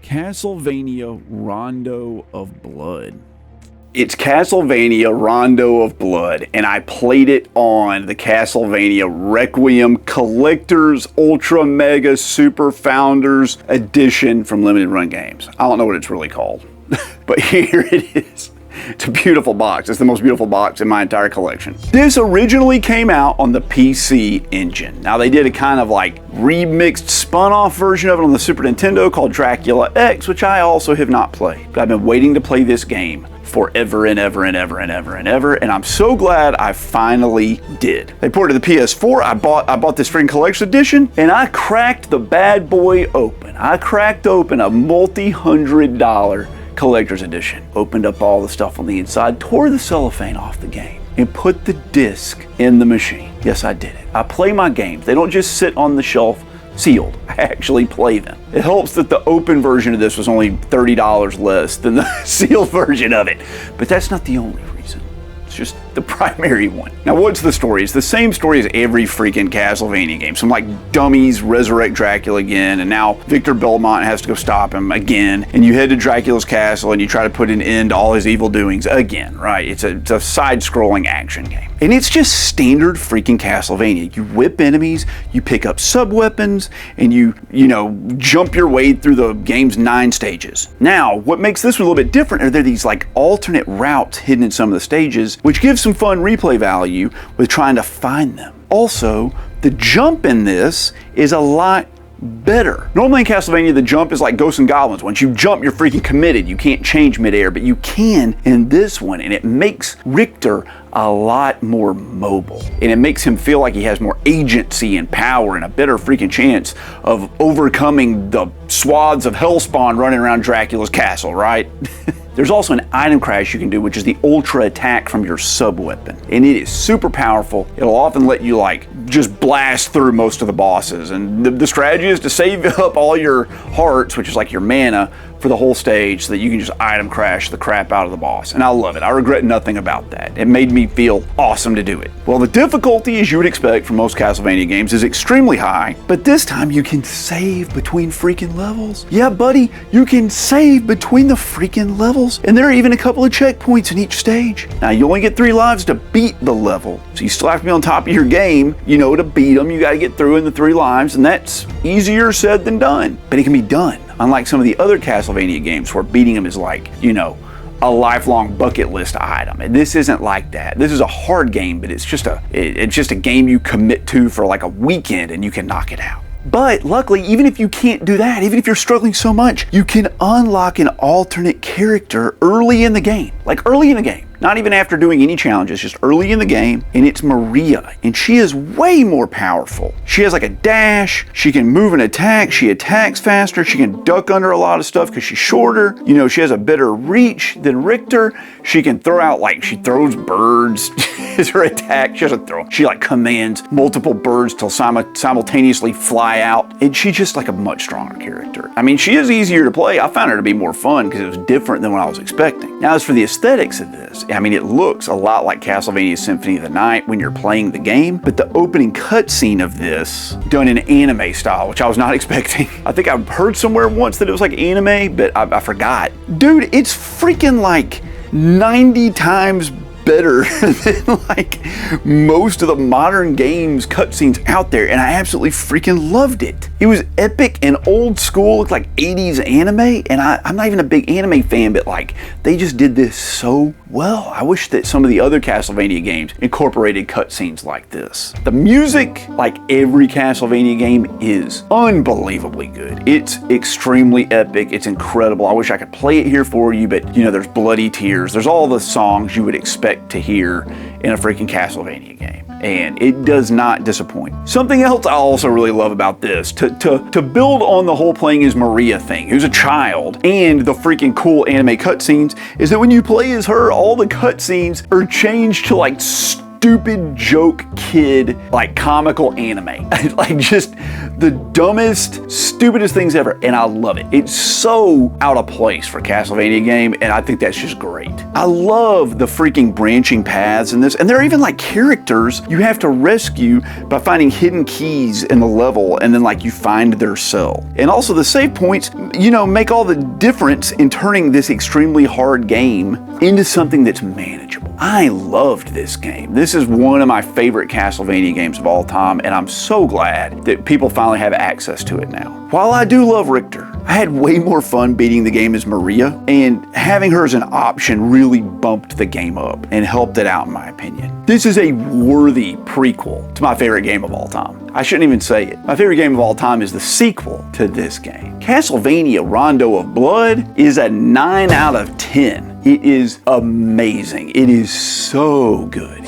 Castlevania Rondo of Blood. It's Castlevania Rondo of Blood, and I played it on the Castlevania Requiem Collector's Ultra Mega Super Founders Edition from Limited Run Games. I don't know what it's really called, but here it is. It's a beautiful box. It's the most beautiful box in my entire collection. This originally came out on the PC Engine. Now they did a kind of like remixed spun off version of it on the Super Nintendo called Dracula X, which I also have not played. But I've been waiting to play this game forever and ever and ever and ever and ever, and I'm so glad I finally did. They ported to the PS4. I bought this freaking collection edition, and I cracked the bad boy open. I cracked open a multi-$100 collector's edition, opened up all the stuff on the inside, tore the cellophane off the game, and put the disc in the machine. Yes, I did it. I play my games. They don't just sit on the shelf sealed. I actually play them. It helps that the open version of this was only $30 less than the sealed version of it, but that's not the only reason. It's just the primary one. Now, what's the story? It's the same story as every freaking Castlevania game. Some like dummies resurrect Dracula again, and now Victor Belmont has to go stop him again, and you head to Dracula's castle and you try to put an end to all his evil doings again, right? It's a side-scrolling action game. And it's just standard freaking Castlevania. You whip enemies, you pick up sub-weapons, and you jump your way through the game's 9 stages. Now, what makes this one a little bit different are there these like alternate routes hidden in some of the stages, which gives some fun replay value with trying to find them. Also, the jump in this is a lot better. Normally in Castlevania, the jump is like Ghosts and Goblins. Once you jump, you're freaking committed. You can't change midair, but you can in this one, and it makes Richter a lot more mobile. And it makes him feel like he has more agency and power and a better freaking chance of overcoming the swaths of hellspawn running around Dracula's castle, right? There's also an item crash you can do, which is the ultra attack from your sub-weapon. And it is super powerful. It'll often let you like just blast through most of the bosses. And the strategy is to save up all your hearts, which is like your mana, for the whole stage so that you can just item crash the crap out of the boss. And I love it. I regret nothing about that. It made me feel awesome to do it. Well, the difficulty, as you would expect from most Castlevania games, is extremely high, but this time you can save between freaking levels. Yeah, buddy, you can save between the freaking levels, and there are even a couple of checkpoints in each stage. Now, you only get 3 lives to beat the level, so you still have to be on top of your game, to beat them. You gotta get through in the 3 lives, and that's easier said than done, but it can be done. Unlike some of the other Castlevania games where beating them is like, a lifelong bucket list item. And this isn't like that. This is a hard game, but it's just a game you commit to for like a weekend and you can knock it out. But luckily, even if you can't do that, even if you're struggling so much, you can unlock an alternate character early in the game. Like early in the game. Not even after doing any challenges, just early in the game, and it's Maria, and she is way more powerful. She has like a dash, she can move and attack, she attacks faster, she can duck under a lot of stuff because she's shorter. She has a better reach than Richter. She can throw out, she throws birds as her attack. She doesn't throw, she commands multiple birds to simultaneously fly out, and she's just like a much stronger character. I mean, she is easier to play. I found her to be more fun because it was different than what I was expecting. Now, as for the aesthetics of this, I mean, it looks a lot like Castlevania Symphony of the Night when you're playing the game, but the opening cutscene of this, done in anime style, which I was not expecting. I think I've heard somewhere once that it was like anime, but I forgot. Dude, it's freaking like 90 times better than like most of the modern games cutscenes out there, and I absolutely freaking loved it. It was epic and old school, looked like 80s anime, and I'm not even a big anime fan, but they just did this so well. I wish that some of the other Castlevania games incorporated cutscenes like this. The music, like every Castlevania game, is unbelievably good. It's extremely epic. It's incredible. I wish I could play it here for you, but there's bloody tears. There's all the songs you would expect to hear in a freaking Castlevania game, and it does not disappoint. Something else I also really love about this, to build on the whole playing as Maria thing, who's a child, and the freaking cool anime cutscenes, is that when you play as her, all the cutscenes are changed to stupid joke kid, like comical anime. Like just the dumbest, stupidest things ever, and I love it. It's so out of place for a Castlevania game, and I think that's just great. I love the freaking branching paths in this, and there are even like characters you have to rescue by finding hidden keys in the level, and then like you find their cell. And also the save points, you know, make all the difference in turning this extremely hard game into something that's manageable. I loved this game. This is one of my favorite Castlevania games of all time, and I'm so glad that people finally have access to it now. While I do love Richter, I had way more fun beating the game as Maria, and having her as an option really bumped the game up and helped it out in my opinion. This is a worthy prequel to my favorite game of all time. I shouldn't even say it. My favorite game of all time is the sequel to this game. Castlevania Rondo of Blood is a 9 out of 10. It is amazing. It is so good.